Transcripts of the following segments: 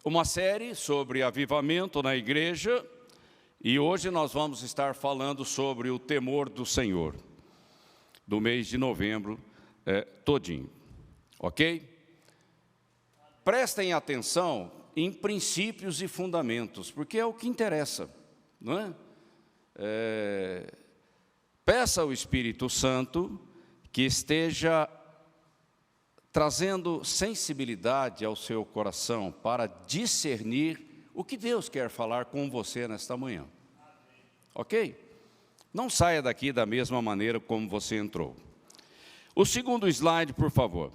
Uma série sobre avivamento na igreja, e hoje nós vamos estar falando sobre o temor do Senhor, do mês de novembro todinho, ok? Prestem atenção em princípios e fundamentos, porque é o que interessa, não é? Peça ao Espírito Santo que esteja trazendo sensibilidade ao seu coração para discernir o que Deus quer falar com você nesta manhã. Ok? Não saia daqui da mesma maneira como você entrou. O segundo slide, por favor.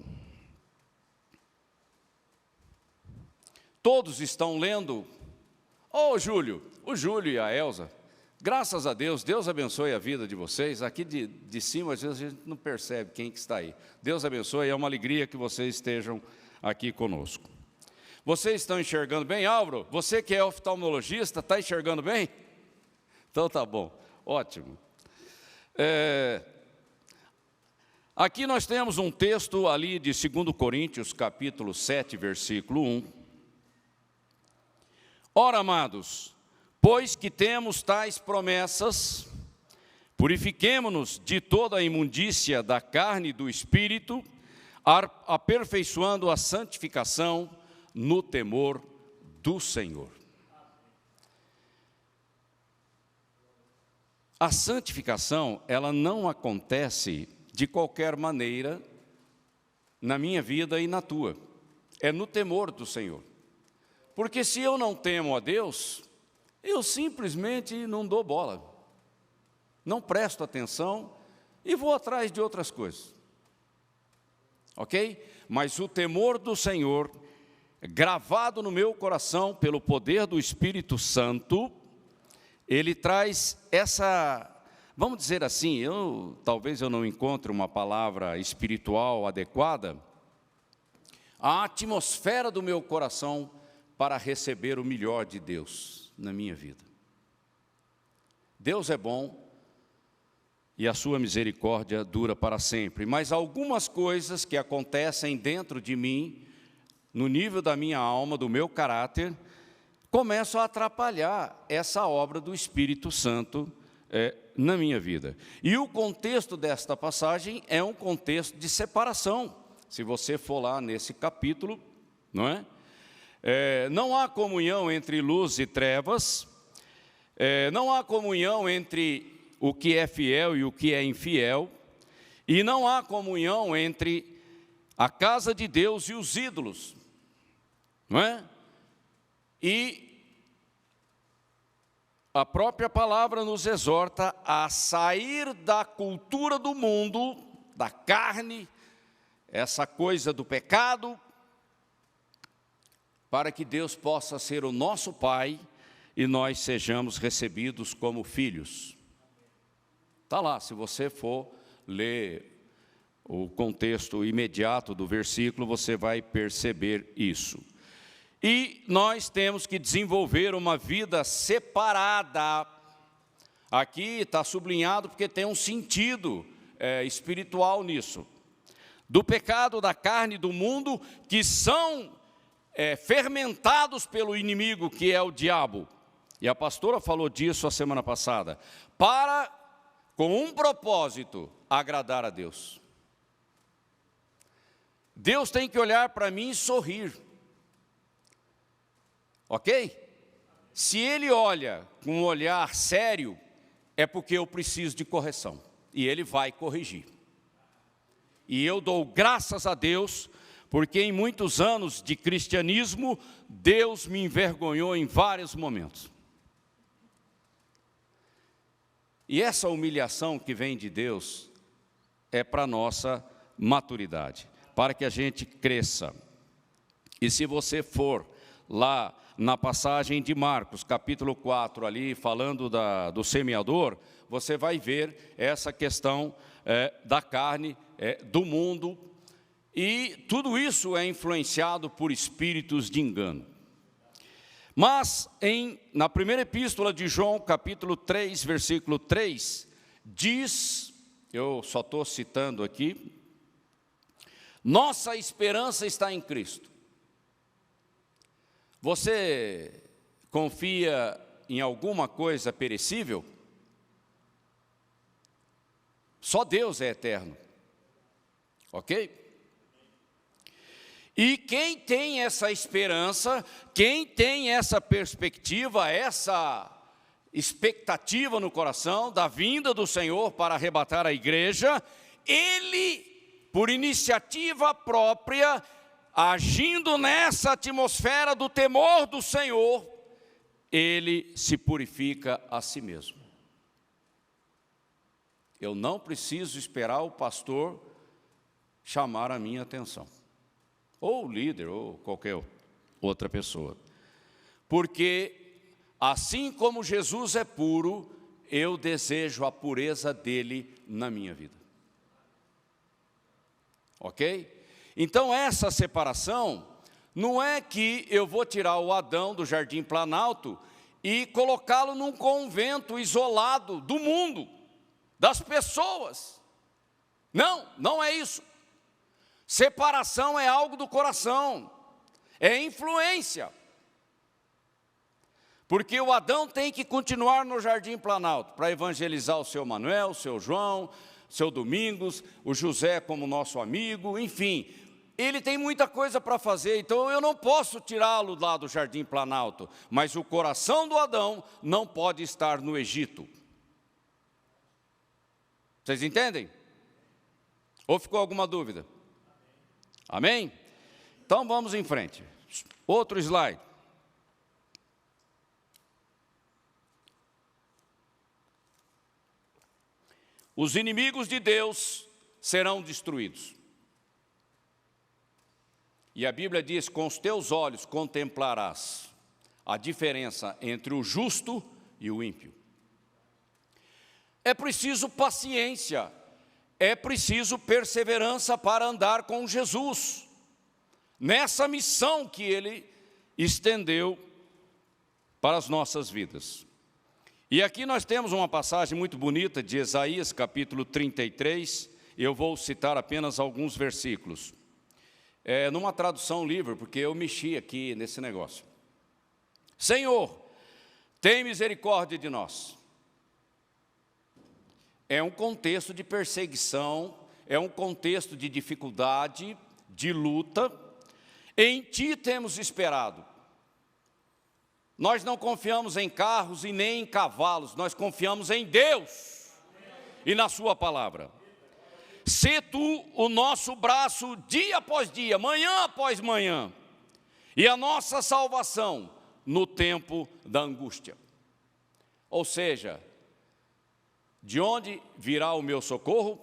Todos estão lendo? O Júlio e a Elza. Graças a Deus, Deus abençoe a vida de vocês. Aqui de cima, às vezes a gente não percebe quem que está aí. Deus abençoe, é uma alegria que vocês estejam aqui conosco. Vocês estão enxergando bem, Álvaro? Você que é oftalmologista, está enxergando bem? Então tá bom, ótimo. Aqui nós temos um texto ali de 2 Coríntios, capítulo 7, versículo 1. Ora, amados, pois que temos tais promessas, purifiquemo-nos de toda a imundícia da carne e do espírito, aperfeiçoando a santificação no temor do Senhor. A santificação, ela não acontece de qualquer maneira na minha vida e na tua. É no temor do Senhor. Porque se eu não temo a Deus, eu simplesmente não dou bola, não presto atenção e vou atrás de outras coisas, ok? Mas o temor do Senhor, gravado no meu coração pelo poder do Espírito Santo, ele traz essa, vamos dizer assim, talvez eu não encontre uma palavra espiritual adequada, a atmosfera do meu coração para receber o melhor de Deus na minha vida. Deus é bom e a sua misericórdia dura para sempre, mas algumas coisas que acontecem dentro de mim, no nível da minha alma, do meu caráter, começam a atrapalhar essa obra do Espírito Santo na minha vida. E o contexto desta passagem é um contexto de separação. Se você for lá nesse capítulo, não é? Não há comunhão entre luz e trevas, não há comunhão entre o que é fiel e o que é infiel, e não há comunhão entre a casa de Deus e os ídolos, não é? E a própria palavra nos exorta a sair da cultura do mundo, da carne, essa coisa do pecado, para que Deus possa ser o nosso Pai e nós sejamos recebidos como filhos. Está lá, se você for ler o contexto imediato do versículo, você vai perceber isso. E nós temos que desenvolver uma vida separada. Aqui está sublinhado porque tem um sentido espiritual nisso. Do pecado, da carne, do mundo, que são fermentados pelo inimigo, que é o diabo. E a pastora falou disso a semana passada. Com um propósito, agradar a Deus. Deus tem que olhar para mim e sorrir. Ok? Se Ele olha com um olhar sério, é porque eu preciso de correção. E Ele vai corrigir. E eu dou graças a Deus, porque em muitos anos de cristianismo, Deus me envergonhou em vários momentos. E essa humilhação que vem de Deus é para nossa maturidade, para que a gente cresça. E se você for lá na passagem de Marcos, capítulo 4, ali falando do semeador, você vai ver essa questão da carne, do mundo, e tudo isso é influenciado por espíritos de engano. Mas na primeira epístola de João, capítulo 3, versículo 3, diz, eu só estou citando aqui, nossa esperança está em Cristo. Você confia em alguma coisa perecível? Só Deus é eterno, ok? E quem tem essa esperança, quem tem essa perspectiva, essa expectativa no coração da vinda do Senhor para arrebatar a igreja, ele, por iniciativa própria, agindo nessa atmosfera do temor do Senhor, ele se purifica a si mesmo. Eu não preciso esperar o pastor chamar a minha atenção, ou o líder, ou qualquer outra pessoa. Porque, assim como Jesus é puro, eu desejo a pureza dele na minha vida. Ok? Então, essa separação não é que eu vou tirar o Adão do Jardim Planalto e colocá-lo num convento isolado do mundo, das pessoas. Não, não é isso. Separação é algo do coração, é influência. Porque o Adão tem que continuar no Jardim Planalto para evangelizar o seu Manuel, o seu João, o seu Domingos, o José como nosso amigo, enfim. Ele tem muita coisa para fazer, então eu não posso tirá-lo lá do Jardim Planalto. Mas o coração do Adão não pode estar no Egito. Vocês entendem? Ou ficou alguma dúvida? Amém? Então vamos em frente. Outro slide. Os inimigos de Deus serão destruídos. E a Bíblia diz, com os teus olhos contemplarás a diferença entre o justo e o ímpio. É preciso paciência, é preciso perseverança para andar com Jesus, nessa missão que Ele estendeu para as nossas vidas. E aqui nós temos uma passagem muito bonita de Isaías, capítulo 33, eu vou citar apenas alguns versículos. Numa tradução livre, porque eu mexi aqui nesse negócio. Senhor, tem misericórdia de nós. É um contexto de perseguição, é um contexto de dificuldade, de luta. Em Ti temos esperado. Nós não confiamos em carros e nem em cavalos, nós confiamos em Deus e na Sua palavra. Sê Tu o nosso braço dia após dia, manhã após manhã, e a nossa salvação no tempo da angústia. Ou seja, de onde virá o meu socorro?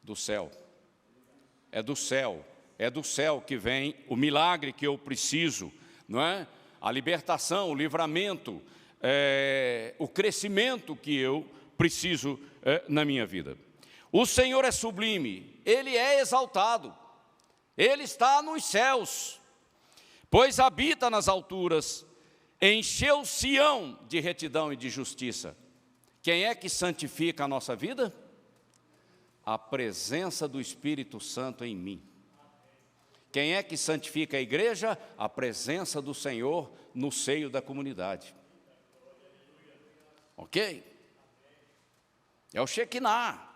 Do céu. É do céu que vem o milagre que eu preciso, não é? A libertação, o livramento, o crescimento que eu preciso na minha vida. O Senhor é sublime, Ele é exaltado, Ele está nos céus, pois habita nas alturas, encheu Sião de retidão e de justiça. Quem é que santifica a nossa vida? A presença do Espírito Santo em mim. Quem é que santifica a igreja? A presença do Senhor no seio da comunidade. Ok? É o Shekinah,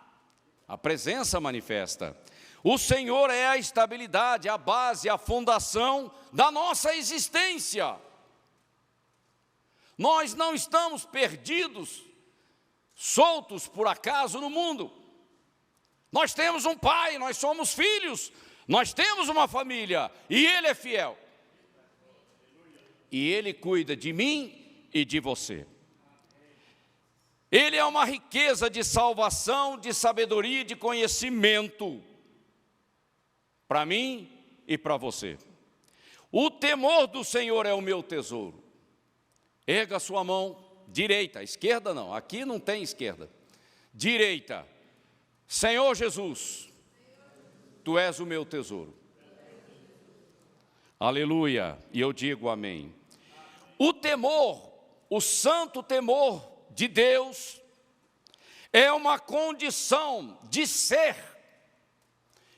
a presença manifesta. O Senhor é a estabilidade, a base, a fundação da nossa existência. Nós não estamos perdidos, soltos por acaso no mundo. Nós temos um pai, nós somos filhos, nós temos uma família e Ele é fiel. E Ele cuida de mim e de você. Ele é uma riqueza de salvação, de sabedoria e de conhecimento para mim e para você. O temor do Senhor é o meu tesouro. Erga a sua mão direita, esquerda não, aqui não tem esquerda. Direita. Senhor Jesus, Tu és o meu tesouro. Aleluia. E eu digo amém. O temor, o santo temor de Deus, é uma condição de ser,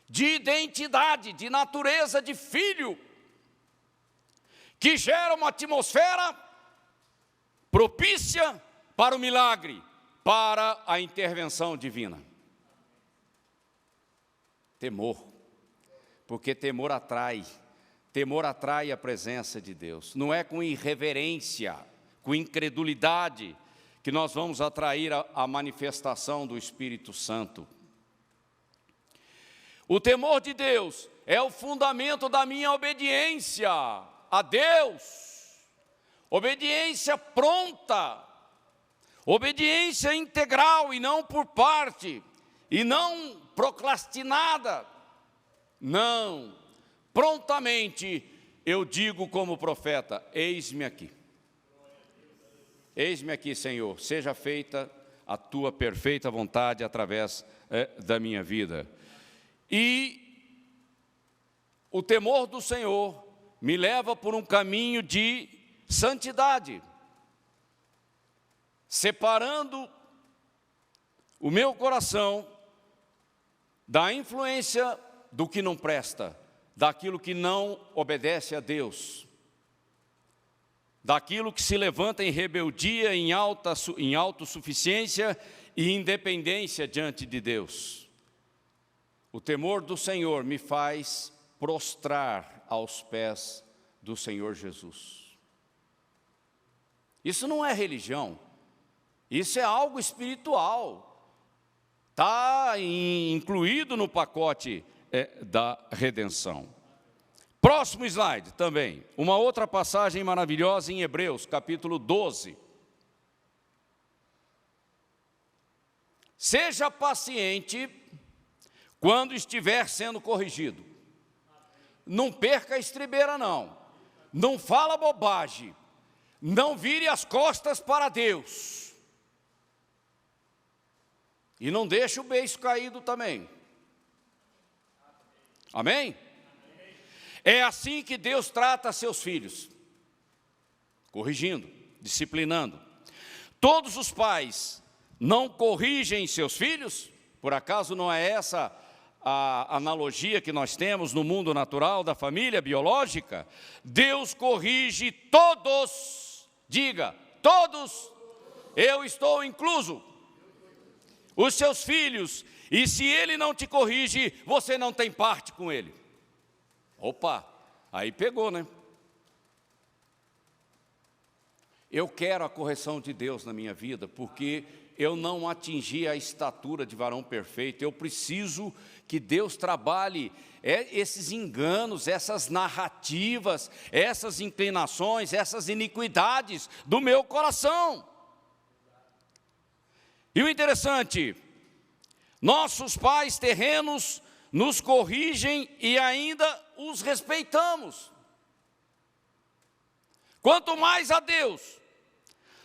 de identidade, de natureza de filho. que gera uma atmosfera propícia para o milagre, para a intervenção divina. Temor, porque temor atrai a presença de Deus. Não é com irreverência, com incredulidade, que nós vamos atrair a manifestação do Espírito Santo. O temor de Deus é o fundamento da minha obediência a Deus, obediência pronta, obediência integral e não por parte, e não procrastinada. Não, prontamente eu digo como profeta: eis-me aqui. Eis-me aqui, Senhor, seja feita a tua perfeita vontade através da minha vida. E o temor do Senhor me leva por um caminho de santidade, separando o meu coração da influência do que não presta, daquilo que não obedece a Deus, daquilo que se levanta em rebeldia, em autossuficiência e independência diante de Deus. O temor do Senhor me faz prostrar aos pés do Senhor Jesus. Isso não é religião, isso é algo espiritual, está incluído no pacote da redenção. Próximo slide também, uma outra passagem maravilhosa em Hebreus, capítulo 12. Seja paciente quando estiver sendo corrigido. Não perca a estribeira, não. Não fala bobagem. Não vire as costas para Deus. E não deixe o beiço caído também. Amém? É assim que Deus trata seus filhos, corrigindo, disciplinando. Todos os pais não corrigem seus filhos? Por acaso não é essa a analogia que nós temos no mundo natural da família biológica? Deus corrige todos, diga, todos, eu estou incluso, os seus filhos, e se ele não te corrige, você não tem parte com ele. Opa, aí pegou, né? Eu quero a correção de Deus na minha vida, porque eu não atingi a estatura de varão perfeito. Eu preciso que Deus trabalhe esses enganos, essas narrativas, essas inclinações, essas iniquidades do meu coração. E o interessante, nossos pais terrenos nos corrigem e ainda os respeitamos. Quanto mais a Deus,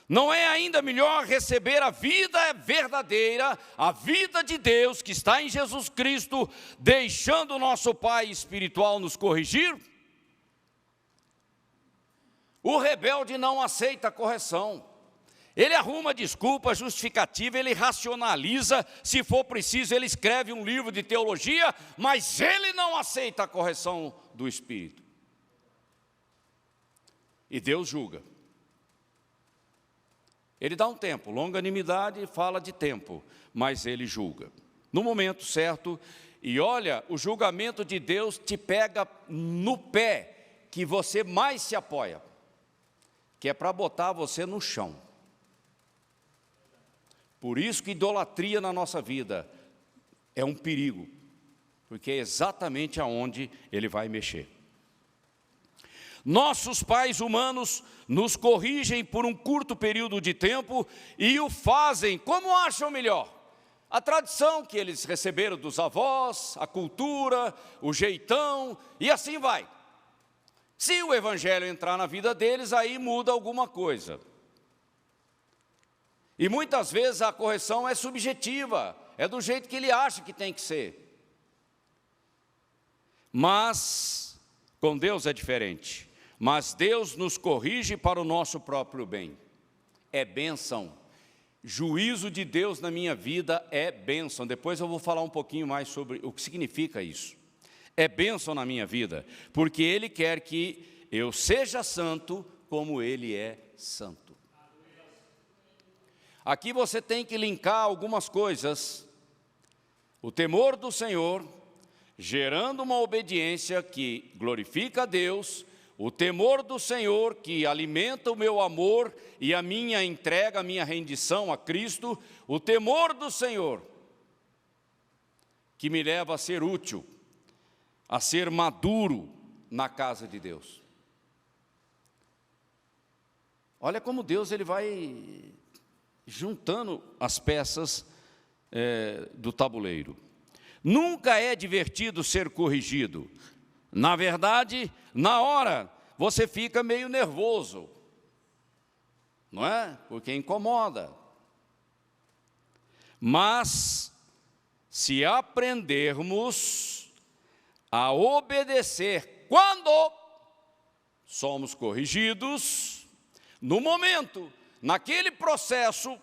não é ainda melhor receber a vida verdadeira, a vida de Deus que está em Jesus Cristo, deixando o nosso Pai espiritual nos corrigir? O rebelde não aceita a correção. Ele arruma desculpa, justificativa, ele racionaliza, se for preciso ele escreve um livro de teologia, mas ele não aceita a correção do Espírito. E Deus julga. Ele dá um tempo, longanimidade fala de tempo, mas ele julga. No momento certo, e olha, o julgamento de Deus te pega no pé que você mais se apoia, que é para botar você no chão. Por isso que idolatria na nossa vida é um perigo, porque é exatamente aonde ele vai mexer. Nossos pais humanos nos corrigem por um curto período de tempo e o fazem como acham melhor. A tradição que eles receberam dos avós, a cultura, o jeitão e assim vai. Se o evangelho entrar na vida deles, aí muda alguma coisa. E muitas vezes a correção é subjetiva, é do jeito que ele acha que tem que ser. Mas com Deus é diferente. Mas Deus nos corrige para o nosso próprio bem. É bênção. Juízo de Deus na minha vida é bênção. Depois eu vou falar um pouquinho mais sobre o que significa isso. É bênção na minha vida, porque Ele quer que eu seja santo como ele é santo. Aqui você tem que linkar algumas coisas. O temor do Senhor, gerando uma obediência que glorifica a Deus, o temor do Senhor que alimenta o meu amor e a minha entrega, a minha rendição a Cristo, o temor do Senhor que me leva a ser útil, a ser maduro na casa de Deus. Olha como Deus ele vai juntando as peças do tabuleiro. Nunca é divertido ser corrigido. Na verdade, na hora, você fica meio nervoso, não é? Porque incomoda. Mas, se aprendermos a obedecer quando somos corrigidos, no momento, naquele processo,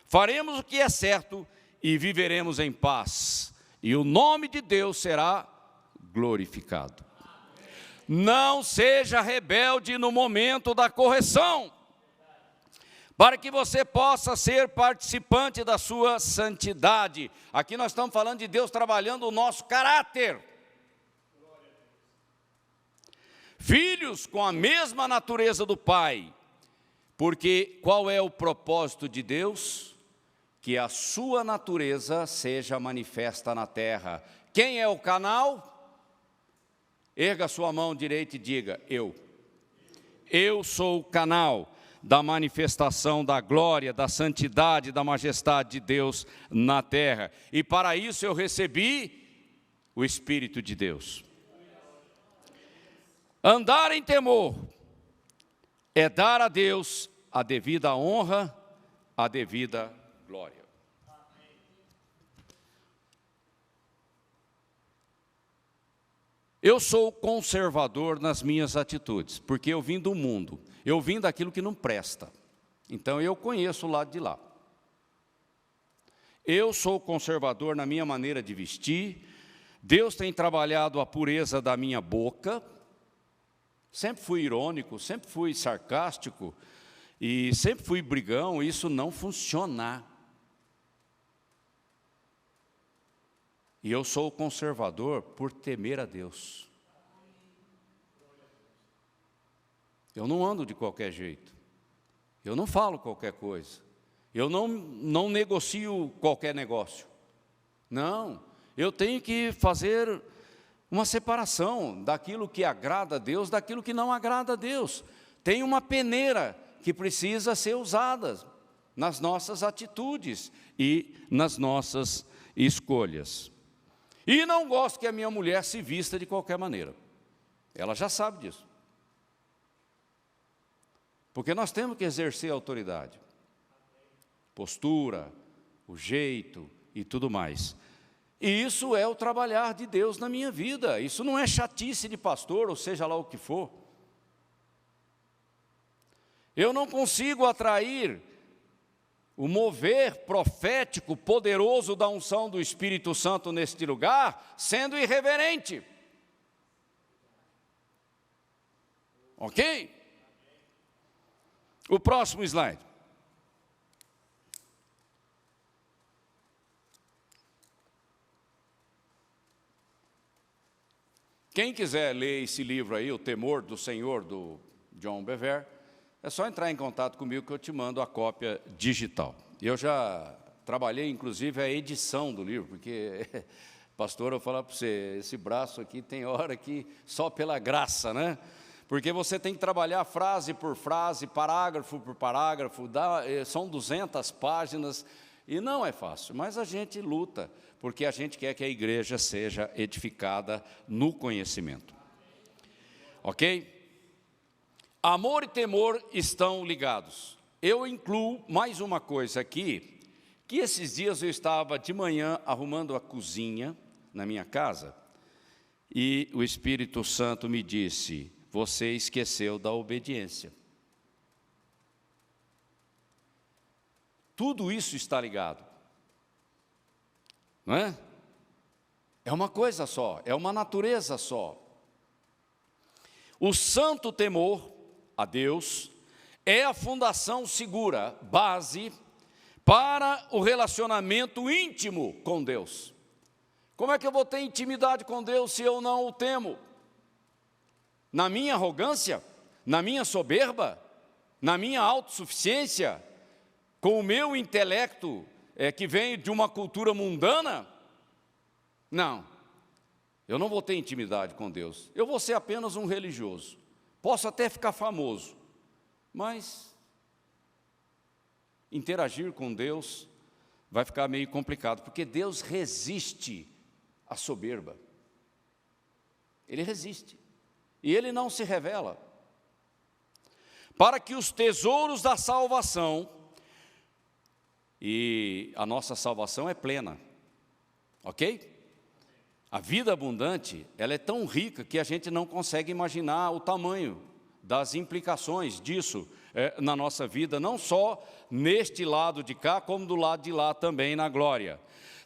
faremos o que é certo e viveremos em paz. E o nome de Deus será glorificado. Não seja rebelde no momento da correção, para que você possa ser participante da sua santidade. Aqui nós estamos falando de Deus trabalhando o nosso caráter. Filhos com a mesma natureza do Pai, porque qual é o propósito de Deus? Que a sua natureza seja manifesta na terra. Quem é o canal? Erga sua mão direita e diga, eu. Eu sou o canal da manifestação da glória, da santidade, da majestade de Deus na terra. E para isso eu recebi o Espírito de Deus. Andar em temor é dar a Deus a devida honra, a devida glória. Eu sou conservador nas minhas atitudes, porque eu vim do mundo, eu vim daquilo que não presta. Então eu conheço o lado de lá. Eu sou conservador na minha maneira de vestir. Deus tem trabalhado a pureza da minha boca. Sempre fui irônico, sempre fui sarcástico e sempre fui brigão. Isso não funciona. E eu sou conservador por temer a Deus. Eu não ando de qualquer jeito. Eu não falo qualquer coisa. Eu não negocio qualquer negócio. Não, eu tenho que fazer uma separação daquilo que agrada a Deus, daquilo que não agrada a Deus. Tem uma peneira que precisa ser usada nas nossas atitudes e nas nossas escolhas. E não gosto que a minha mulher se vista de qualquer maneira. Ela já sabe disso. Porque nós temos que exercer a autoridade. Postura, o jeito e tudo mais. E isso é o trabalhar de Deus na minha vida. Isso não é chatice de pastor, ou seja lá o que for. Eu não consigo atrair o mover profético poderoso da unção do Espírito Santo neste lugar, sendo irreverente. Ok? O próximo slide. Quem quiser ler esse livro aí, O Temor do Senhor, do John Bevere, é só entrar em contato comigo que eu te mando a cópia digital. Eu já trabalhei, inclusive, a edição do livro, porque, pastor, eu vou falar para você, esse braço aqui tem hora que só pela graça, né? Porque você tem que trabalhar frase por frase, parágrafo por parágrafo, são 200 páginas, e não é fácil, mas a gente luta, porque a gente quer que a igreja seja edificada no conhecimento. Ok? Amor e temor estão ligados. Eu incluo mais uma coisa aqui, que esses dias eu estava de manhã arrumando a cozinha na minha casa, e o Espírito Santo me disse, você esqueceu da obediência. Tudo isso está ligado. Não é? É uma coisa só, é uma natureza só. O santo temor a Deus é a fundação segura, base, para o relacionamento íntimo com Deus. Como é que eu vou ter intimidade com Deus se eu não o temo? Na minha arrogância? Na minha soberba? Na minha autossuficiência? Com o meu intelecto que vem de uma cultura mundana? Não, eu não vou ter intimidade com Deus. Eu vou ser apenas um religioso. Posso até ficar famoso, mas interagir com Deus vai ficar meio complicado, porque Deus resiste à soberba. Ele resiste, e Ele não se revela. Para que os tesouros da salvação, e a nossa salvação é plena, ok? A vida abundante, ela é tão rica que a gente não consegue imaginar o tamanho das implicações disso na nossa vida, não só neste lado de cá, como do lado de lá também na glória.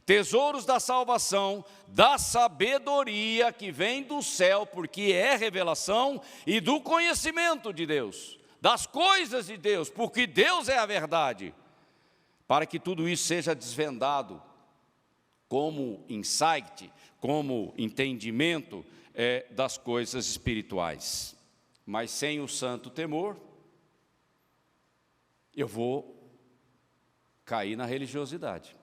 Tesouros da salvação, da sabedoria que vem do céu, porque é revelação, e do conhecimento de Deus, das coisas de Deus, porque Deus é a verdade, para que tudo isso seja desvendado como insight, como entendimento das coisas espirituais. Mas sem o santo temor, eu vou cair na religiosidade.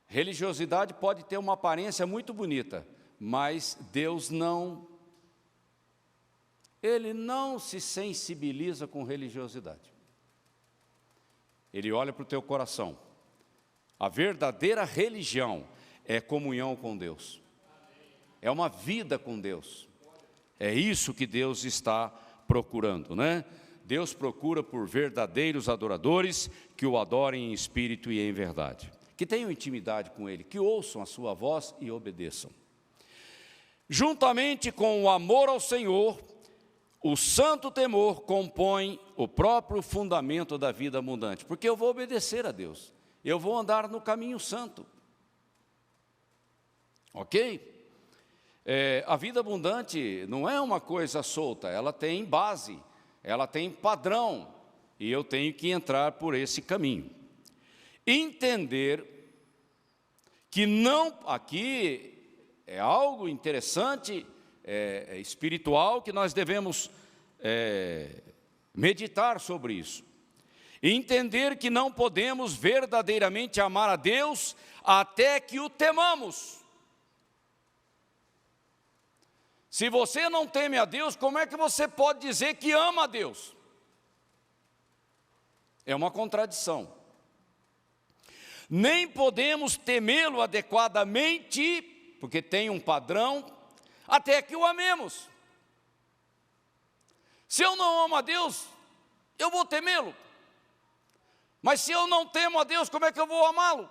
Religiosidade pode ter uma aparência muito bonita, mas Deus Ele não se sensibiliza com religiosidade. Ele olha para o teu coração. A verdadeira religião é comunhão com Deus. É uma vida com Deus. É isso que Deus está procurando, né? Deus procura por verdadeiros adoradores que o adorem em espírito e em verdade. Que tenham intimidade com Ele, que ouçam a sua voz e obedeçam. Juntamente com o amor ao Senhor, o santo temor compõe o próprio fundamento da vida abundante, porque eu vou obedecer a Deus, eu vou andar no caminho santo, ok? A vida abundante não é uma coisa solta, ela tem base, ela tem padrão, e eu tenho que entrar por esse caminho. Entender que não, aqui é algo interessante, espiritual, que nós devemos meditar sobre isso. Entender que não podemos verdadeiramente amar a Deus até que o temamos. Se você não teme a Deus, como é que você pode dizer que ama a Deus? É uma contradição. Nem podemos temê-lo adequadamente, porque tem um padrão, até que o amemos. Se eu não amo a Deus, eu vou temê-lo. Mas se eu não temo a Deus, como é que eu vou amá-lo?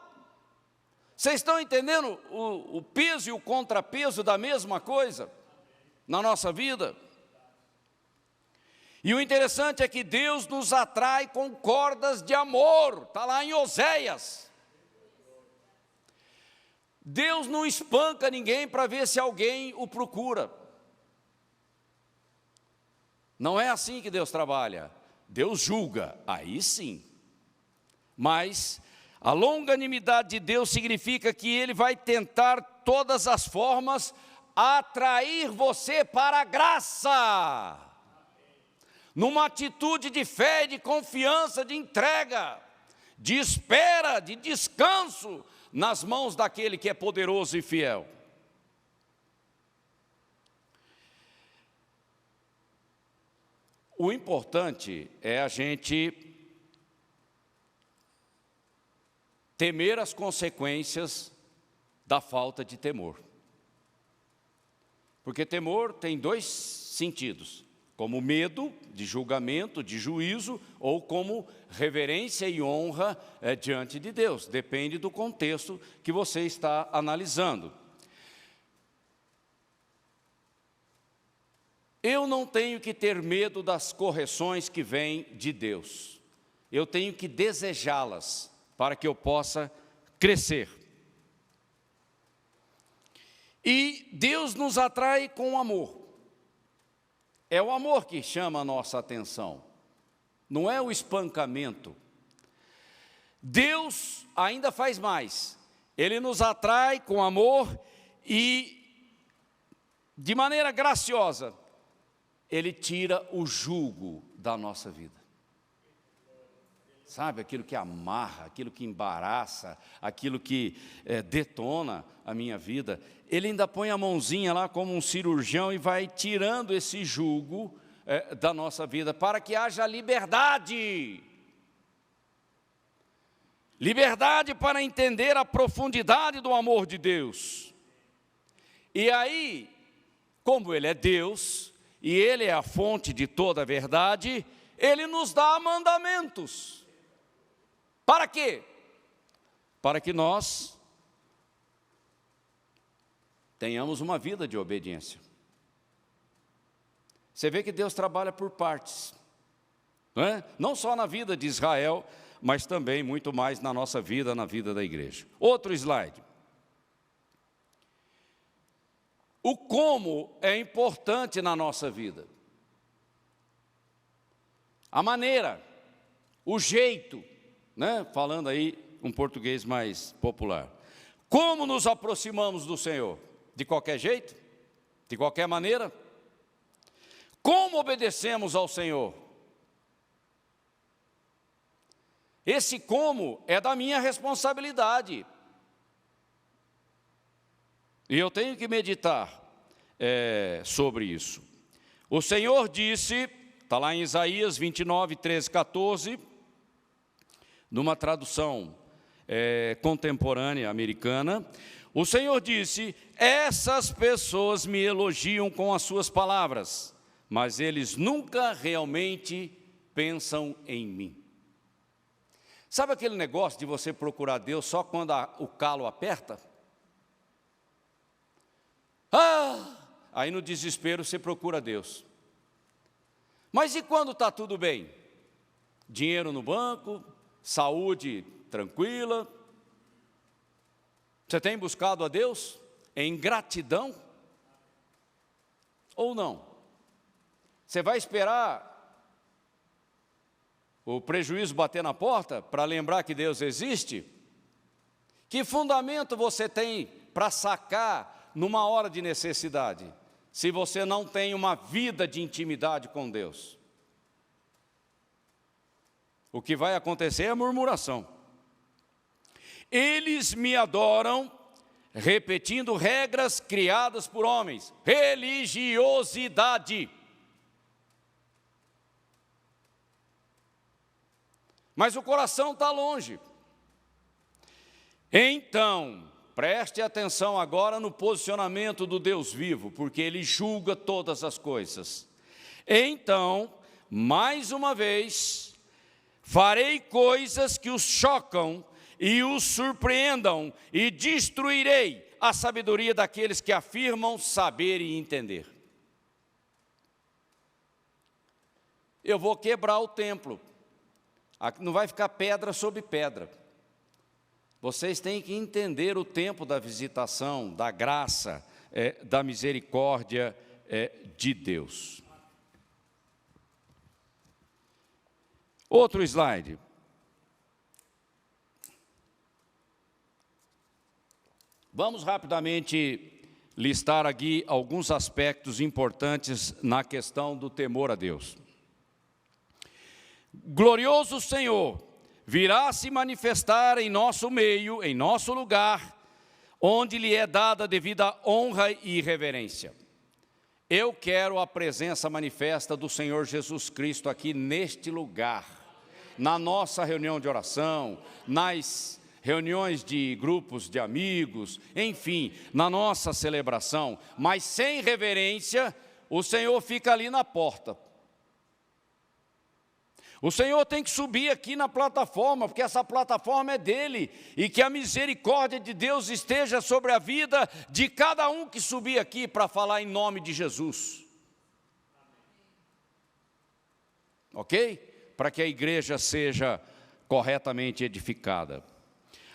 Vocês estão entendendo o peso e o contrapeso da mesma coisa na nossa vida? E o interessante é que Deus nos atrai com cordas de amor, está lá em Oséias. Deus não espanca ninguém para ver se alguém o procura. Não é assim que Deus trabalha. Deus julga, aí sim. Mas a longanimidade de Deus significa que Ele vai tentar todas as formas atrair você para a graça. Numa atitude de fé, de confiança, de entrega, de espera, de descanso, nas mãos daquele que é poderoso e fiel. O importante é a gente temer as consequências da falta de temor. Porque temor tem dois sentidos, como medo de julgamento, de juízo, ou como reverência e honra diante de Deus. Depende do contexto que você está analisando. Eu não tenho que ter medo das correções que vêm de Deus. Eu tenho que desejá-las para que eu possa crescer. E Deus nos atrai com amor. É o amor que chama a nossa atenção, não é o espancamento. Deus ainda faz mais, Ele nos atrai com amor e, de maneira graciosa, Ele tira o jugo da nossa vida. Sabe, aquilo que amarra, aquilo que embaraça, aquilo que detona a minha vida, Ele ainda põe a mãozinha lá como um cirurgião e vai tirando esse jugo da nossa vida, para que haja liberdade. Liberdade para entender a profundidade do amor de Deus. E aí, como Ele é Deus, e Ele é a fonte de toda a verdade, Ele nos dá mandamentos. Para quê? Para que nós tenhamos uma vida de obediência. Você vê que Deus trabalha por partes, não é? Não só na vida de Israel, mas também muito mais na nossa vida, na vida da igreja. Outro slide. O como é importante na nossa vida. A maneira, o jeito, né? Falando aí um português mais popular. Como nos aproximamos do Senhor? De qualquer jeito? De qualquer maneira? Como obedecemos ao Senhor? Esse como é da minha responsabilidade. E eu tenho que meditar sobre isso. O Senhor disse, está lá em Isaías 29, 13, 14, numa tradução contemporânea americana, o Senhor disse: essas pessoas me elogiam com as suas palavras, mas eles nunca realmente pensam em mim. Sabe aquele negócio de você procurar Deus só quando o calo aperta? Aí no desespero você procura Deus. Mas e quando está tudo bem? Dinheiro no banco, saúde tranquila. Você tem buscado a Deus em gratidão? Ou não? Você vai esperar o prejuízo bater na porta para lembrar que Deus existe? Que fundamento você tem para sacar numa hora de necessidade, se você não tem uma vida de intimidade com Deus? O que vai acontecer é a murmuração. Eles me adoram, repetindo regras criadas por homens. Religiosidade. Mas o coração está longe. Então, preste atenção agora no posicionamento do Deus vivo, porque Ele julga todas as coisas. Então, mais uma vez, farei coisas que os chocam e os surpreendam, e destruirei a sabedoria daqueles que afirmam saber e entender. Eu vou quebrar o templo. Não vai ficar pedra sobre pedra. Vocês têm que entender o tempo da visitação, da graça, da misericórdia de Deus. Outro slide. Vamos rapidamente listar aqui alguns aspectos importantes na questão do temor a Deus. Glorioso Senhor virá se manifestar em nosso meio, em nosso lugar, onde lhe é dada a devida honra e reverência. Eu quero a presença manifesta do Senhor Jesus Cristo aqui neste lugar, na nossa reunião de oração, nas reuniões de grupos de amigos, enfim, na nossa celebração. Mas sem reverência, o Senhor fica ali na porta. O Senhor tem que subir aqui na plataforma, porque essa plataforma é dele, e que a misericórdia de Deus esteja sobre a vida de cada um que subir aqui para falar em nome de Jesus. Ok? Para que a igreja seja corretamente edificada.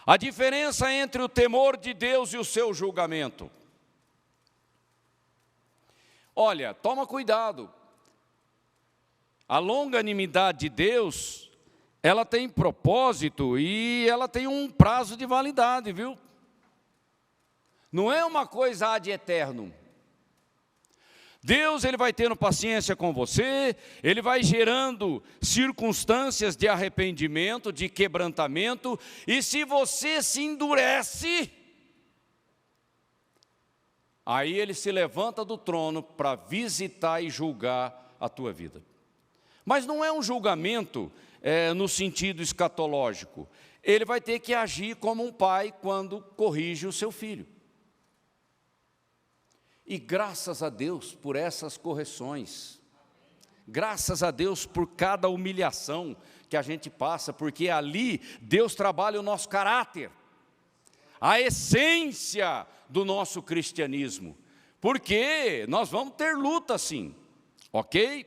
A diferença entre o temor de Deus e o seu julgamento. Olha, toma cuidado. A longanimidade de Deus, ela tem propósito e ela tem um prazo de validade, viu? Não é uma coisa ad eterno. Deus, ele vai tendo paciência com você, ele vai gerando circunstâncias de arrependimento, de quebrantamento, e se você se endurece, aí ele se levanta do trono para visitar e julgar a tua vida. Mas não é um julgamento no sentido escatológico. Ele vai ter que agir como um pai quando corrige o seu filho. E graças a Deus por essas correções. Graças a Deus por cada humilhação que a gente passa, porque ali Deus trabalha o nosso caráter, a essência do nosso cristianismo. Porque nós vamos ter luta sim, ok?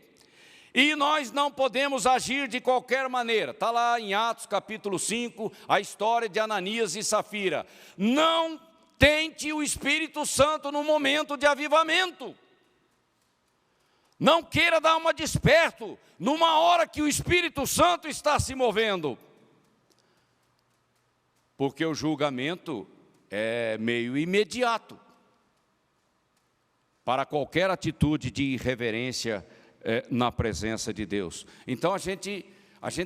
E nós não podemos agir de qualquer maneira. Está lá em Atos capítulo 5, a história de Ananias e Safira. Não tente o Espírito Santo no momento de avivamento. Não queira dar uma desperto numa hora que o Espírito Santo está se movendo. Porque o julgamento é meio imediato para qualquer atitude de irreverência na presença de Deus. Então a gente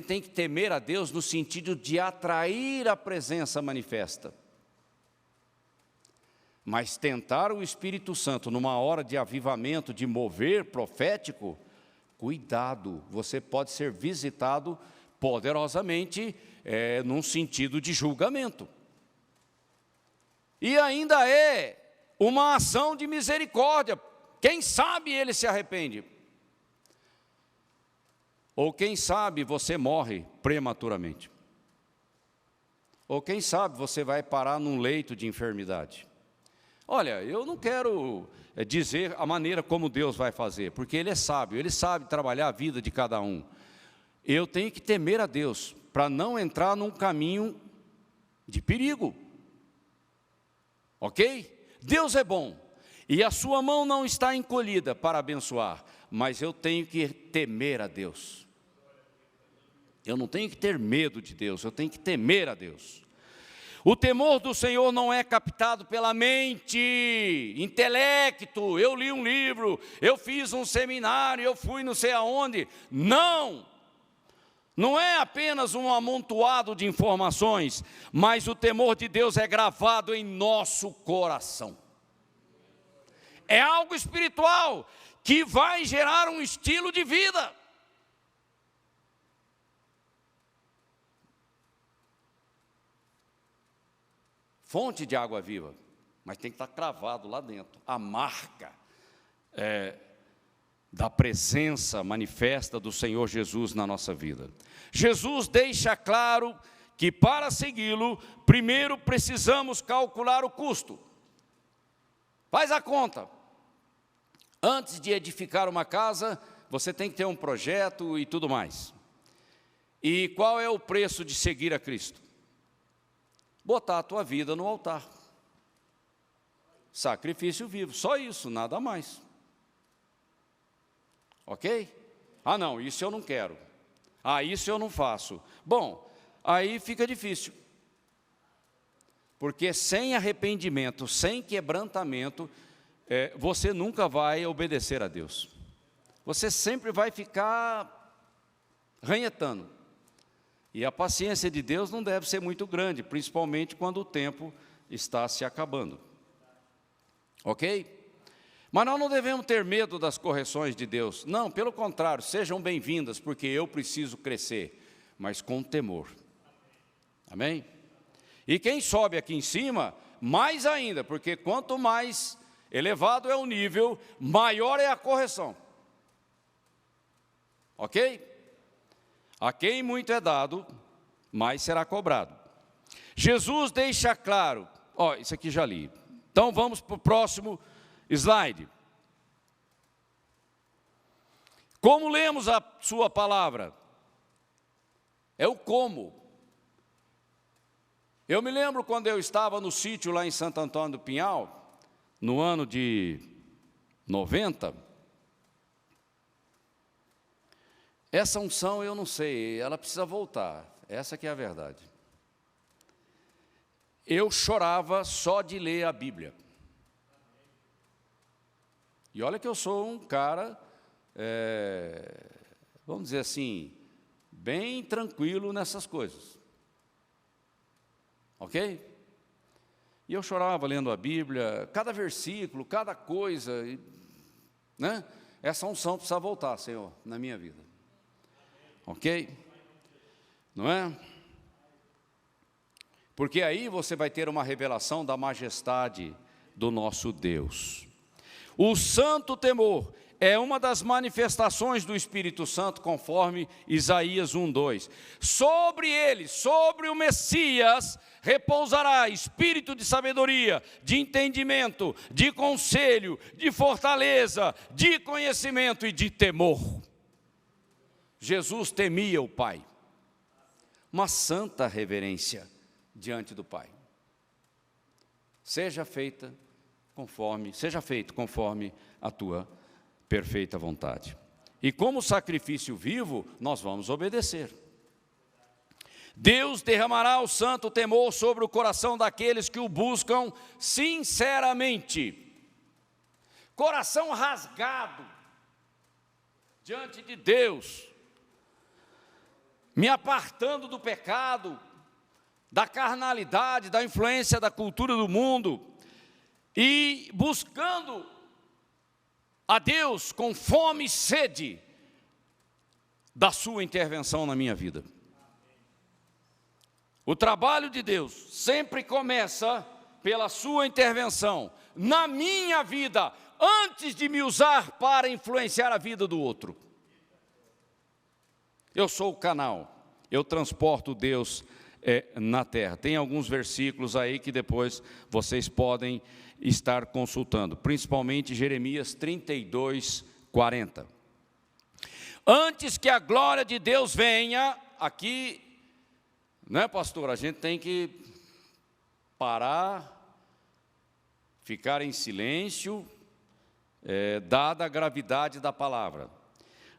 tem que temer a Deus no sentido de atrair a presença manifesta. Mas tentar o Espírito Santo numa hora de avivamento, de mover profético, cuidado, você pode ser visitado poderosamente num sentido de julgamento. E ainda é uma ação de misericórdia. Quem sabe ele se arrepende. Ou quem sabe você morre prematuramente. Ou quem sabe você vai parar num leito de enfermidade. Olha, eu não quero dizer a maneira como Deus vai fazer, porque Ele é sábio, Ele sabe trabalhar a vida de cada um. Eu tenho que temer a Deus, para não entrar num caminho de perigo. Ok? Deus é bom, e a sua mão não está encolhida para abençoar, mas eu tenho que temer a Deus. Eu não tenho que ter medo de Deus, eu tenho que temer a Deus. O temor do Senhor não é captado pela mente, intelecto, eu li um livro, eu fiz um seminário, eu fui não sei aonde. Não! Não é apenas um amontoado de informações, mas o temor de Deus é gravado em nosso coração. É algo espiritual que vai gerar um estilo de vida. Fonte de água viva, mas tem que estar cravado lá dentro. A marca da presença manifesta do Senhor Jesus na nossa vida. Jesus deixa claro que para segui-lo, primeiro precisamos calcular o custo. Faz a conta. Antes de edificar uma casa, você tem que ter um projeto e tudo mais. E qual é o preço de seguir a Cristo? Botar a tua vida no altar. Sacrifício vivo, só isso, nada mais. Ok? Ah não, isso eu não quero. Ah, isso eu não faço. Bom, aí fica difícil. Porque sem arrependimento, sem quebrantamento, você nunca vai obedecer a Deus. Você sempre vai ficar ranhetando. E a paciência de Deus não deve ser muito grande, principalmente quando o tempo está se acabando. Ok? Mas nós não devemos ter medo das correções de Deus. Não, pelo contrário, sejam bem-vindas, porque eu preciso crescer, mas com temor. Amém? E quem sobe aqui em cima, mais ainda, porque quanto mais elevado é o nível, maior é a correção. Ok? A quem muito é dado, mais será cobrado. Jesus deixa claro, isso aqui já li. Então vamos para o próximo slide. Como lemos a sua palavra? É o como. Eu me lembro quando eu estava no sítio lá em Santo Antônio do Pinhal, no ano de 90, Essa unção eu não sei, ela precisa voltar, essa que é a verdade. Eu chorava só de ler a Bíblia. E olha que eu sou um cara, vamos dizer assim, bem tranquilo nessas coisas. Ok? E eu chorava lendo a Bíblia, cada versículo, cada coisa, né? Essa unção precisa voltar, Senhor, na minha vida. Ok? Não é? Porque aí você vai ter uma revelação da majestade do nosso Deus. O santo temor é uma das manifestações do Espírito Santo, conforme Isaías 1:2. Sobre ele, sobre o Messias, repousará espírito de sabedoria, de entendimento, de conselho, de fortaleza, de conhecimento e de temor. Jesus temia o Pai. Uma santa reverência diante do Pai. Seja feito conforme a tua perfeita vontade. E como sacrifício vivo, nós vamos obedecer. Deus derramará o santo temor sobre o coração daqueles que o buscam sinceramente. Coração rasgado diante de Deus, me apartando do pecado, da carnalidade, da influência da cultura do mundo, e buscando a Deus com fome e sede da sua intervenção na minha vida. O trabalho de Deus sempre começa pela sua intervenção na minha vida, antes de me usar para influenciar a vida do outro. Eu sou o canal, eu transporto Deus na terra. Tem alguns versículos aí que depois vocês podem estar consultando, principalmente Jeremias 32:40. Antes que a glória de Deus venha, aqui, né, pastor, a gente tem que parar, ficar em silêncio, dada a gravidade da palavra.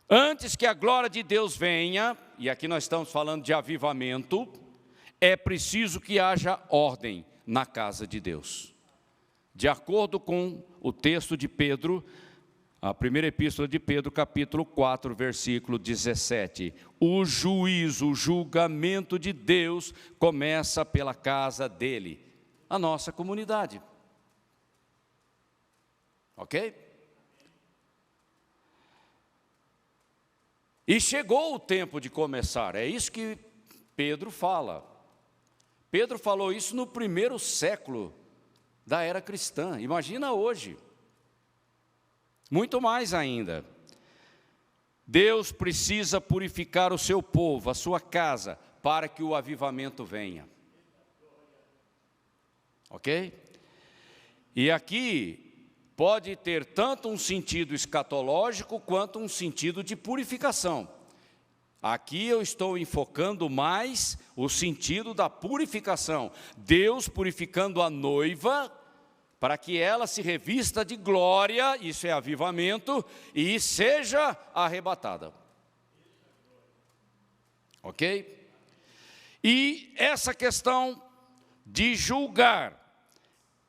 Antes que a glória de Deus venha, e aqui nós estamos falando de avivamento, é preciso que haja ordem na casa de Deus. De acordo com o texto de Pedro, a primeira epístola de Pedro, capítulo 4, versículo 17. O juízo, o julgamento de Deus começa pela casa dele, a nossa comunidade. Ok? E chegou o tempo de começar, é isso que Pedro fala. Pedro falou isso no primeiro século da era cristã, imagina hoje. Muito mais ainda. Deus precisa purificar o seu povo, a sua casa, para que o avivamento venha. Ok? E aqui pode ter tanto um sentido escatológico quanto um sentido de purificação. Aqui eu estou enfocando mais o sentido da purificação. Deus purificando a noiva para que ela se revista de glória, isso é avivamento, e seja arrebatada. Ok? E essa questão de julgar,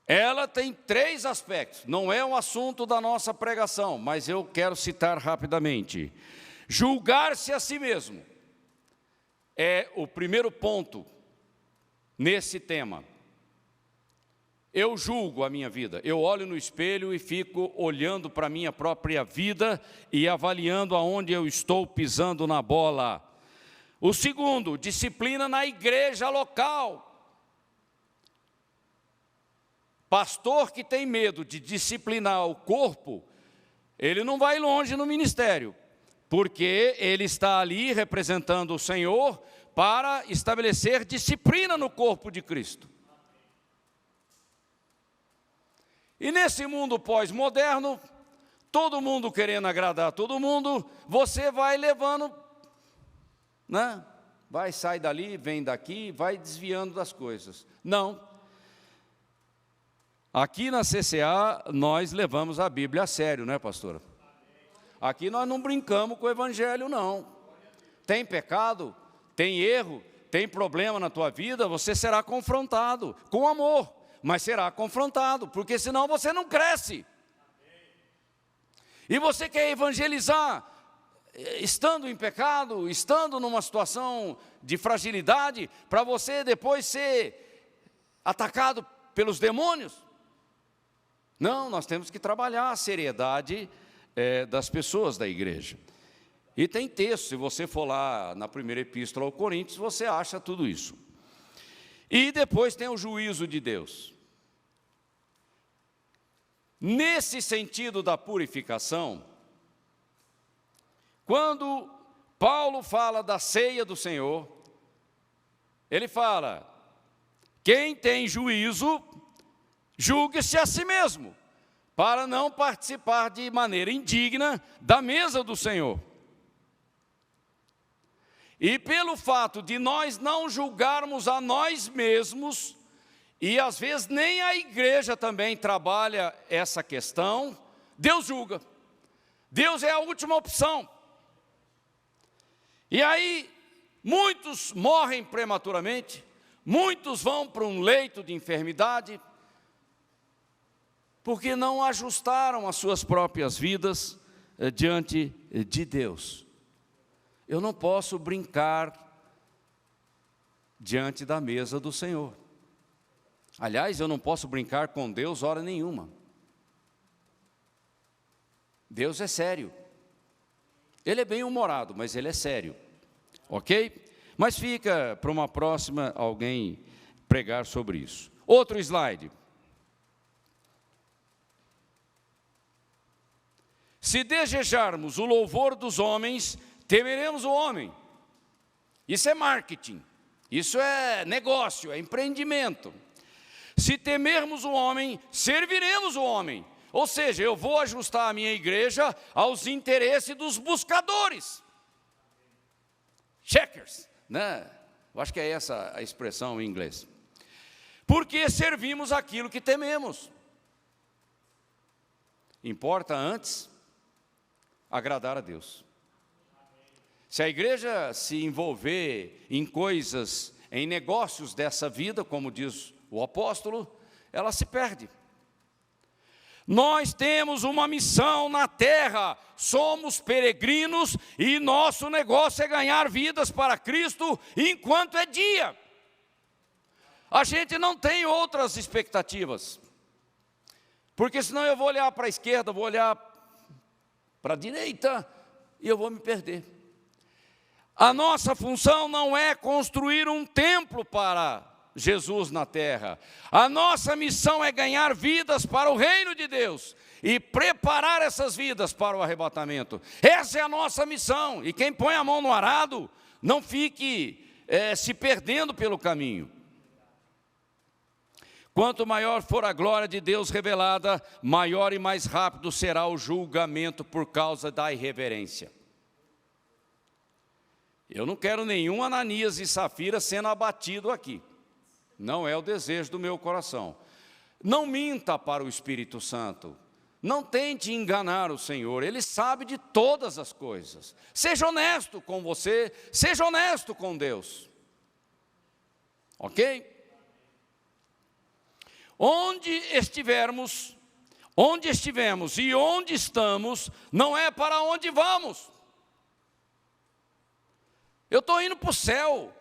ela tem 3 aspectos. Não é um assunto da nossa pregação, mas eu quero citar rapidamente. Julgar-se a si mesmo é o primeiro ponto nesse tema. Eu julgo a minha vida, eu olho no espelho e fico olhando para a minha própria vida e avaliando aonde eu estou pisando na bola. O segundo, disciplina na igreja local. Pastor que tem medo de disciplinar o corpo, ele não vai longe no ministério, porque ele está ali representando o Senhor para estabelecer disciplina no corpo de Cristo. E nesse mundo pós-moderno, todo mundo querendo agradar todo mundo, você vai levando, né? Vai, sai dali, vem daqui, vai desviando das coisas. Não. Aqui na CCA, nós levamos a Bíblia a sério, né, pastora? Aqui nós não brincamos com o Evangelho, não. tem pecado, tem erro, tem problema na tua vida, você será confrontado com amor, mas será confrontado, porque senão você não cresce. E você quer evangelizar, estando em pecado, estando numa situação de fragilidade, para você depois ser atacado pelos demônios? Não, nós temos que trabalhar a seriedade das pessoas da igreja. E tem texto, se você for lá na primeira epístola aos Coríntios, você acha tudo isso. E depois tem o juízo de Deus. Nesse sentido da purificação, quando Paulo fala da ceia do Senhor, ele fala: quem tem juízo, julgue-se a si mesmo, para não participar de maneira indigna da mesa do Senhor. E pelo fato de nós não julgarmos a nós mesmos, e às vezes nem a igreja também trabalha essa questão, Deus julga. Deus é a última opção. E aí, muitos morrem prematuramente, muitos vão para um leito de enfermidade, porque não ajustaram as suas próprias vidas diante de Deus. Eu não posso brincar diante da mesa do Senhor. Aliás, eu não posso brincar com Deus hora nenhuma. Deus é sério. Ele é bem-humorado, mas ele é sério. Ok? Mas fica para uma próxima alguém pregar sobre isso. Outro slide. Se desejarmos o louvor dos homens, temeremos o homem. Isso é marketing, isso é negócio, é empreendimento. Se temermos o homem, serviremos o homem. Ou seja, eu vou ajustar a minha igreja aos interesses dos buscadores. Checkers, né? Eu acho que é essa a expressão em inglês. Porque servimos aquilo que tememos. Importa antes agradar a Deus. Se a igreja se envolver em coisas, em negócios dessa vida, como diz o apóstolo, ela se perde. Nós temos uma missão na terra, somos peregrinos e nosso negócio é ganhar vidas para Cristo enquanto é dia. A gente não tem outras expectativas, porque senão eu vou olhar para a esquerda, vou olhar para a direita e eu vou me perder. A nossa função não é construir um templo para Jesus na terra. A nossa missão é ganhar vidas para o reino de Deus e preparar essas vidas para o arrebatamento. Essa é a nossa missão. E quem põe a mão no arado, não fique se perdendo pelo caminho. Quanto maior for a glória de Deus revelada, maior e mais rápido será o julgamento por causa da irreverência. Eu não quero nenhum Ananias e Safira sendo abatido aqui. Não é o desejo do meu coração. Não minta para o Espírito Santo. Não tente enganar o Senhor. Ele sabe de todas as coisas. Seja honesto com você. Seja honesto com Deus. Ok? Onde estivermos e onde estamos, não é para onde vamos. Eu estou indo para o céu.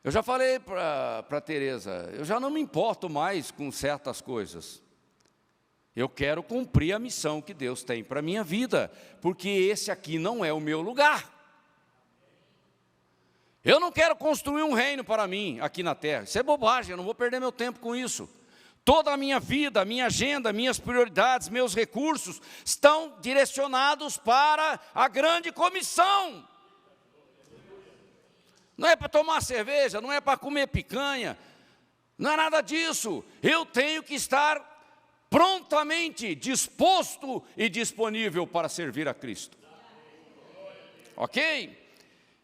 Eu já falei para a Tereza, eu já não me importo mais com certas coisas. Eu quero cumprir a missão que Deus tem para a minha vida, porque esse aqui não é o meu lugar. Eu não quero construir um reino para mim aqui na terra. Isso é bobagem, eu não vou perder meu tempo com isso. Toda a minha vida, a minha agenda, minhas prioridades, meus recursos estão direcionados para a grande comissão. Não é para tomar cerveja, não é para comer picanha, não é nada disso. Eu tenho que estar prontamente disposto e disponível para servir a Cristo. Ok?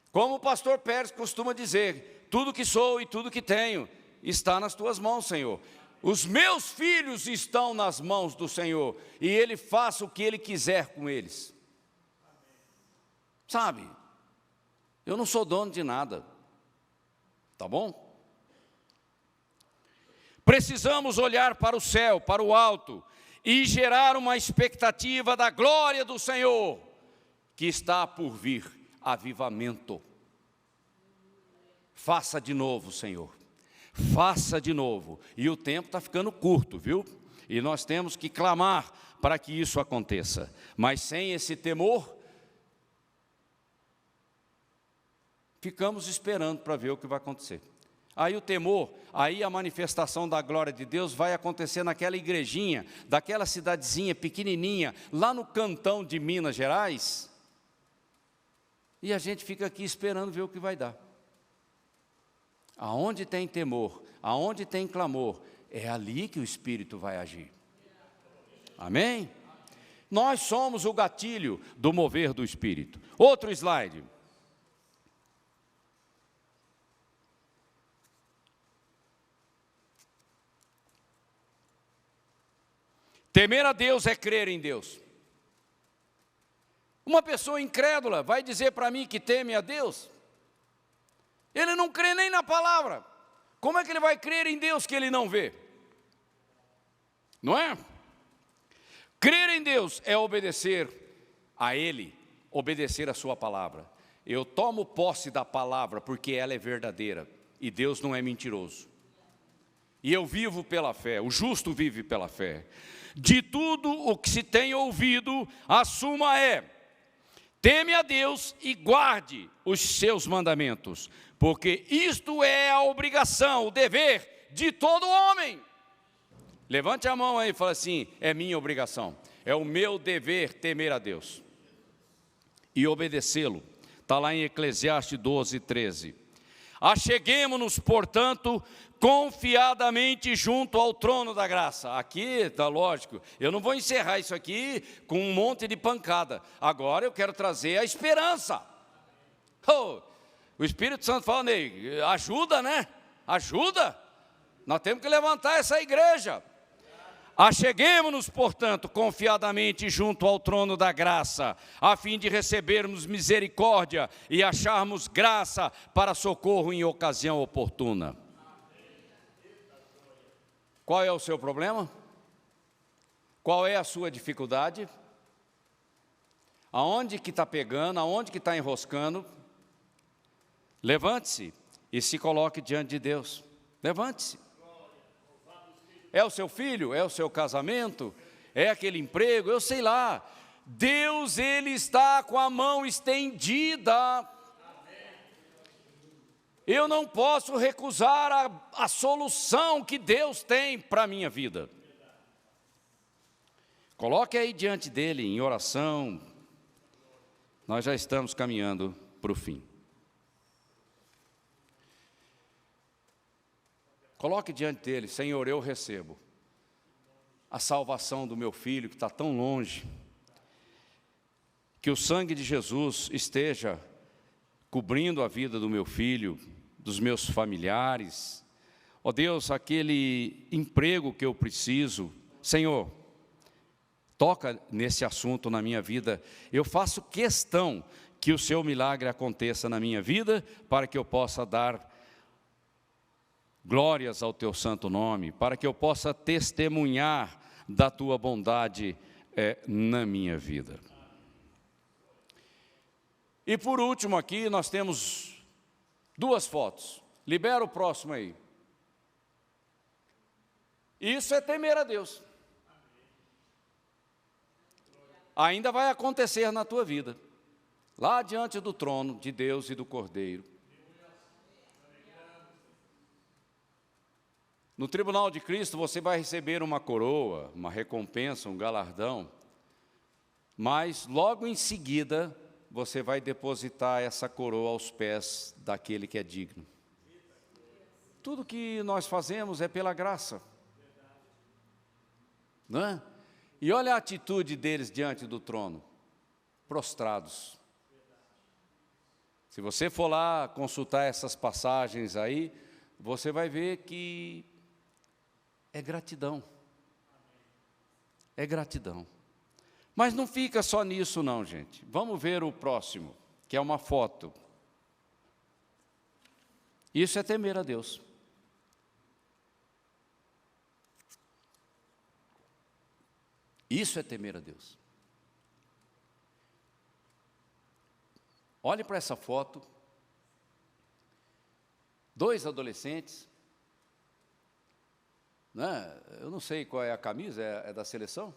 Como o pastor Pérez costuma dizer, tudo que sou e tudo que tenho está nas tuas mãos, Senhor. Os meus filhos estão nas mãos do Senhor, e Ele faça o que Ele quiser com eles. Sabe? Eu não sou dono de nada. Tá bom? Precisamos olhar para o céu, para o alto, e gerar uma expectativa da glória do Senhor, que está por vir, avivamento. Faça de novo, Senhor. Faça de novo. E o tempo está ficando curto, viu? E nós temos que clamar para que isso aconteça. Mas sem esse temor, ficamos esperando para ver o que vai acontecer. Aí o temor, aí a manifestação da glória de Deus vai acontecer naquela igrejinha, daquela cidadezinha pequenininha, lá no cantão de Minas Gerais, e a gente fica aqui esperando ver o que vai dar. Aonde tem temor, aonde tem clamor, é ali que o Espírito vai agir. Amém? Nós somos o gatilho do mover do Espírito. Outro slide. Temer a Deus é crer em Deus. Uma pessoa incrédula vai dizer para mim que teme a Deus? Ele não crê nem na palavra. Como é que ele vai crer em Deus que ele não vê? Não é? Crer em Deus é obedecer a Ele, obedecer a sua palavra. Eu tomo posse da palavra porque ela é verdadeira e Deus não é mentiroso. E eu vivo pela fé, o justo vive pela fé. De tudo o que se tem ouvido, a suma é: teme a Deus e guarde os seus mandamentos, porque isto é a obrigação, o dever de todo homem. Levante a mão aí e fala assim: é minha obrigação, é o meu dever temer a Deus e obedecê-lo. Está lá em Eclesiastes 12, 13. Acheguemo-nos, portanto, confiadamente junto ao trono da graça. Aqui está lógico, eu não vou encerrar isso aqui com um monte de pancada. Agora eu quero trazer a esperança. Oh, o Espírito Santo fala, Ney, ajuda, né? Ajuda. Nós temos que levantar essa igreja. Acheguemo-nos, portanto, confiadamente junto ao trono da graça, a fim de recebermos misericórdia e acharmos graça para socorro em ocasião oportuna. Qual é o seu problema? Qual é a sua dificuldade? Aonde que está pegando? Aonde que está enroscando? Levante-se e se coloque diante de Deus. Levante-se. É o seu filho? É o seu casamento? É aquele emprego? Eu sei lá. Deus, Ele está com a mão estendida. Eu não posso recusar a solução que Deus tem para a minha vida. Coloque aí diante dEle em oração. Nós já estamos caminhando para o fim. Coloque diante dEle: Senhor, eu recebo a salvação do meu filho que está tão longe. Que o sangue de Jesus esteja cobrindo a vida do meu filho, dos meus familiares. Ó Deus, aquele emprego que eu preciso, Senhor, toca nesse assunto na minha vida. Eu faço questão que o seu milagre aconteça na minha vida, para que eu possa dar glórias ao teu santo nome, para que eu possa testemunhar da tua bondade na minha vida. E por último aqui nós temos duas fotos. Libera o próximo aí. Isso é temer a Deus. Ainda vai acontecer na tua vida, lá diante do trono de Deus e do Cordeiro. No tribunal de Cristo você vai receber uma coroa, uma recompensa, um galardão, mas logo em seguida você vai depositar essa coroa aos pés daquele que é digno. Tudo que nós fazemos é pela graça, não é? E olha a atitude deles diante do trono, prostrados. Se você for lá consultar essas passagens aí, você vai ver que é gratidão. É gratidão. Mas não fica só nisso não, gente. Vamos ver o próximo. que é uma foto. Isso é temer a Deus. Isso é temer a Deus. Olhe para essa foto. 2 adolescentes, né? Eu não sei qual é a camisa, é da seleção?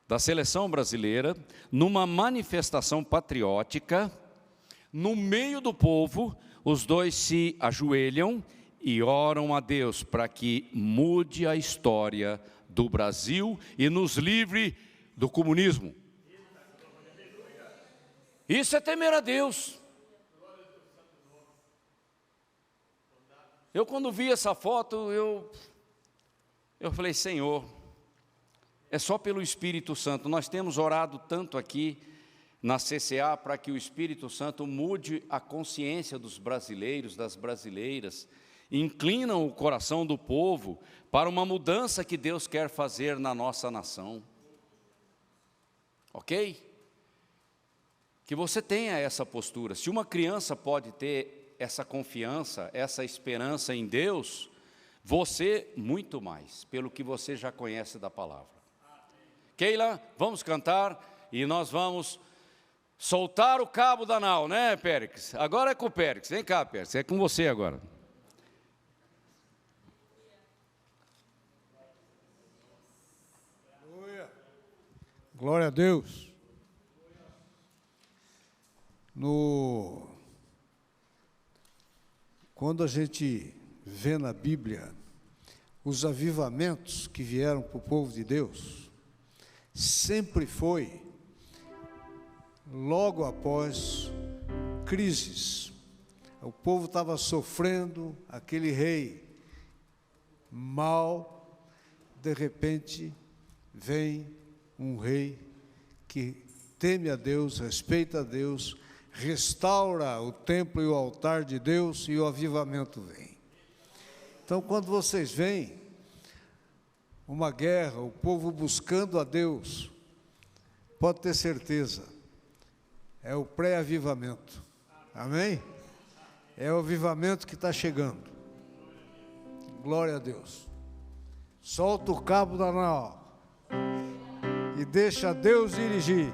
Da seleção brasileira, numa manifestação patriótica, no meio do povo, os dois se ajoelham e oram a Deus para que mude a história do Brasil e nos livre do comunismo. Isso é temer a Deus. Eu, quando vi essa foto, eu falei, Senhor, é só pelo Espírito Santo. Nós temos orado tanto aqui na CCA para que o Espírito Santo mude a consciência dos brasileiros, das brasileiras, inclinam o coração do povo para uma mudança que Deus quer fazer na nossa nação. Ok? Que você tenha essa postura. Se uma criança pode ter essa confiança, essa esperança em Deus, você muito mais, pelo que você já conhece da palavra. Keila, vamos cantar e nós vamos soltar o cabo da nau, né, Périx? Agora é com o Périx. Vem cá, Périx, é com você agora. Glória a Deus. Quando a gente vê na Bíblia os avivamentos que vieram para o povo de Deus, sempre foi logo após crises. O povo estava sofrendo, aquele rei mau, de repente vem um rei que teme a Deus, respeita a Deus, restaura o templo e o altar de Deus e o avivamento vem. Então, quando vocês veem uma guerra, o povo buscando a Deus, pode ter certeza, é o pré-avivamento. Amém? É o avivamento que está chegando. Glória a Deus. Solta o cabo da nau e deixa Deus dirigir.